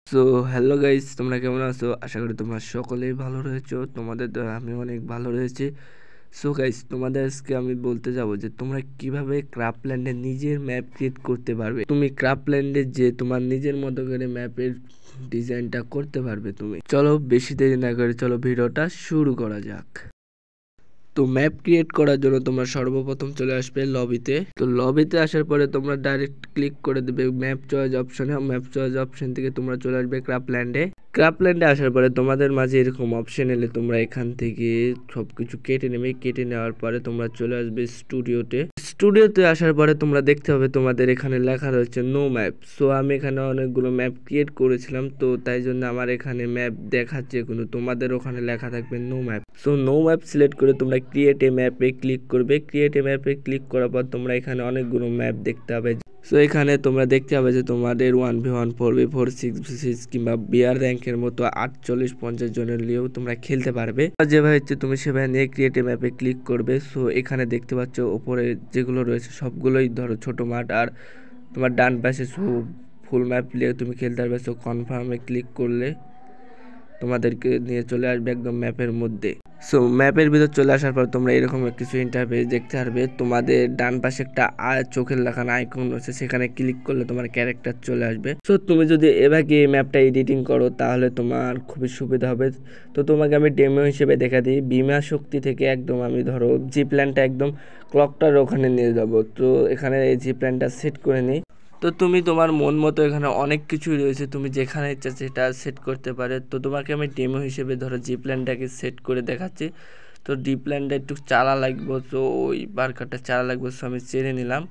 So hello guys, তোমরা কেমন আছো? আশা করি তোমরা সকলেই ভালো রয়েছো। তোমাদের দ্বারা আমি অনেক ভালো রয়েছি। সো গাইস, তোমাদের আজকে আমি বলতে যাব যে তোমরা কিভাবে ক্রাফটল্যান্ডে নিজের ম্যাপ ক্রিয়েট করতে পারবে। তুমি ক্রাফটল্যান্ডে যে তোমার নিজের মতো করে ম্যাপের ডিজাইনটা করতে পারবে। তুমি চলো বেশি দেরি না করে চলো ভিডিওটা শুরু করা যাক। তো ম্যাপ ক্রিয়েট করার জন্য তোমরা সর্বপ্রথম চলে আসবে লবিতে। তো লবিতে আসার পরে তোমরা ডাইরেক্ট ক্লিক করে দেবে ম্যাপ চয়েস অপশনে। ম্যাপ চয়েস অপশন থেকে তোমরা চলে আসবে ক্রাফটল্যান্ডে। ক্রাফটল্যান্ডে আসার পরে তোমাদের মাঝে এরকম অপশন এলে তোমরা এখান থেকে সবকিছু কেটে নেবে। কেটে নেওয়ার পরে তোমরা চলে আসবে স্টুডিওতে। স্টুডিওতে আসার পরে তোমরা দেখতে হবে তোমাদের এখানে লেখা রয়েছে নো ম্যাপ। সো আমি এখানে অনেকগুলো ম্যাপ ক্রিয়েট করেছিলাম, তো তাই জন্য আমার এখানে ম্যাপ দেখাচ্ছে, কিন্তু তোমাদের ওখানে লেখা থাকবে no map. So no map select করে তোমরা ক্রিয়েট এ ম্যাপে ক্লিক করবে। ক্রিয়েট এ ম্যাপে ক্লিক করার পর তোমরা এখানে অনেকগুলো ম্যাপ দেখতে হবে। সো এখানে তোমরা দেখতে হবে যে তোমাদের 1v1, 4v4, 6v6 কিংবা বিআর র্যাঙ্কের মতো 48-50 জনের নিয়েও তোমরা খেলতে পারবে। যেভাবে হচ্ছে তুমি সেভাবে নিয়ে ক্রিয়েট এ ম্যাপে ক্লিক করবে। সো এখানে দেখতে পাচ্ছ ওপরে যেগুলো রয়েছে সবগুলোই ধরো ছোট মাঠ, আর তোমার ডান পাশে ফুল ম্যাপ নিয়ে তুমি খেলতে পারবে। সো কনফার্মে ক্লিক করলে তোমাদেরকে নিয়ে চলে আসবে একদম ম্যাপের মধ্যে। সো ম্যাপের ভিতর চলে আসার পর তোমরা এরকম কিছু ইন্টারফেস দেখতে পারবে। তোমাদের ডান পাশে একটা চোখের লাগানো আইকন রয়েছে, সেখানে ক্লিক করলে তোমার ক্যারেক্টার চলে আসবে। সো তুমি যদি এভাবে এই ম্যাপটা এডিটিং করো তাহলে তোমার খুবই সুবিধা হবে। তো তোমাকে আমি ডেমো হিসেবে দেখা দিই। বিমা শক্তি থেকে একদম আমি ধরো জি প্ল্যানটা একদম ক্লকটার ওখানে নিয়ে যাব। তো এখানে এই জি প্ল্যানটা সেট করে নিই। তো তুমি তোমার মন মতো এখানে অনেক কিছুই রয়েছে, তুমি যেখানে ইচ্ছা সেটা সেট করতে পারে। তো তোমাকে আমি ডেমো হিসেবে ধরো জি প্ল্যানটাকে সেট করে দেখাচ্ছি। তো ডি প্ল্যানটা একটু চালা লাগবে, তো ওই বারকারটা চালা লাগবে। সো আমি চেনে নিলাম।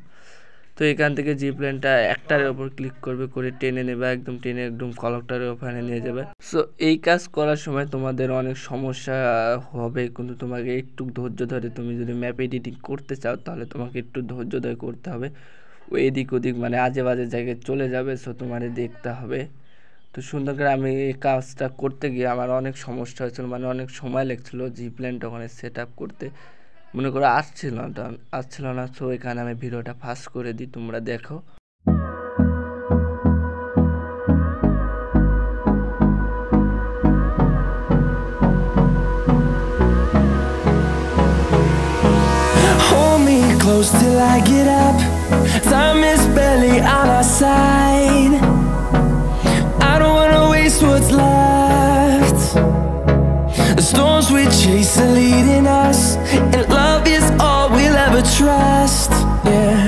তো এখান থেকে জি প্ল্যানটা একটার ওপর ক্লিক করবে, করে টেনে নেবে, একদম টেনে একদম কলকটারের ওখানে নিয়ে যাবে। সো এই কাজ করার সময় তোমাদের অনেক সমস্যা হবে, কিন্তু তোমাকে একটু ধৈর্য ধরে তুমি যদি ম্যাপ এডিটিং করতে চাও তাহলে তোমাকে একটু ধৈর্য ধরে করতে হবে। ওই এদিক ওদিক মানে আজে বাজে জায়গায় চলে যাবে। সো তোমার দেখতে হবে। তো সুন্দর করে আমি এই কাজটা করতে গিয়ে আমার অনেক সমস্যা হয়েছিল, মানে অনেক সময় লেগেছিলো জি প্ল্যানটা ওখানে সেট আপ করতে। মনে করো আসছিল না। সো এখানে আমি ভিডিওটা ফাস্ট করে দিই, তোমরা দেখো। Close till I get up. Time is barely on our side. I don't wanna waste what's left. The storms we chase are leading us, and love is all we'll ever trust. Yeah,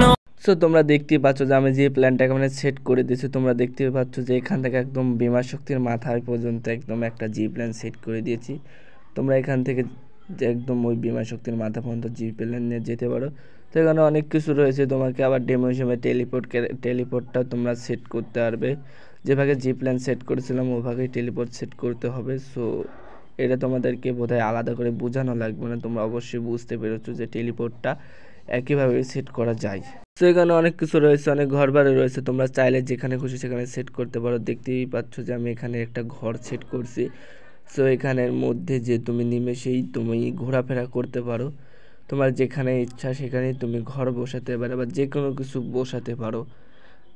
no. So তোমরা দেখতেই পাচ্ছ যে আমি যে প্ল্যানটাকে মানে set করে দিয়েছি। তোমরা দেখতে পাচ্ছ যে এখান থেকে একদম বিমা শক্তির মাথায় পর্যন্ত একদম একটা জি প্ল্যান সেট করে দিয়েছি। তোমরা এখান থেকে যে একদম ওই বিমা শক্তির মাথা পর্যন্ত জি প্ল্যান নিয়ে যেতে পারো। তো এখানে অনেক কিছু রয়েছে, তোমাকে আবার ডেমো হিসেবে টেলিপোর্টটা তোমরা সেট করতে পারবে। যেভাবে জি প্ল্যান সেট করেছিলাম ওভাবেই টেলিপোর্ট সেট করতে হবে। সো এটা তোমাদেরকে বোধহয় আলাদা করে বোঝানো লাগবে না, তোমরা অবশ্যই বুঝতে পেরেছো যে টেলিপোর্টটা একইভাবে সেট করা যায়। তো এখানে অনেক কিছু রয়েছে, অনেক ঘর বাড়ি রয়েছে, তোমরা চাইলে যেখানে খুশি সেখানে সেট করতে পারো। দেখতেই পাচ্ছ যে আমি এখানে একটা ঘর সেট করছি। সো এখানের মধ্যে যে তুমি নিমেষেই তুমি ঘোরাফেরা করতে পারো, তোমার যেখানে ইচ্ছা সেখানেই তুমি ঘর বসাতে পারো বা যে কোনো কিছু বসাতে পারো।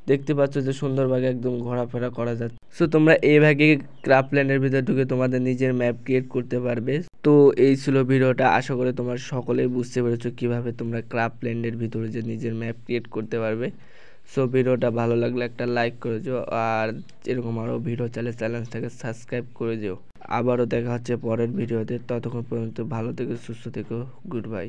দেখতে পাচ্ছ যে সুন্দরভাবে একদম ঘোরাফেরা করা যাচ্ছে। সো তোমরা এইভাবে ক্রাফটল্যান্ডের ভিতরে ঢুকে তোমাদের নিজের ম্যাপ ক্রিয়েট করতে পারবে। তো এই ছিল ভিডিওটা। আশা করি তোমরা সকলেই বুঝতে পেরেছো কিভাবে তোমরা ক্রাফটল্যান্ডের ভিতরে যে নিজের ম্যাপ ক্রিয়েট করতে পারবে। সো ভিডিওটা ভালো লাগলে একটা লাইক করে দিও, আর এরকম আরও ভিডিও চাইলে চ্যানেলটাকে সাবস্ক্রাইব করে দিও। আবারও দেখা হচ্ছে পরের ভিডিওতে। ততক্ষণ পর্যন্ত ভালো থেকো, সুস্থ থেকো। Good bye.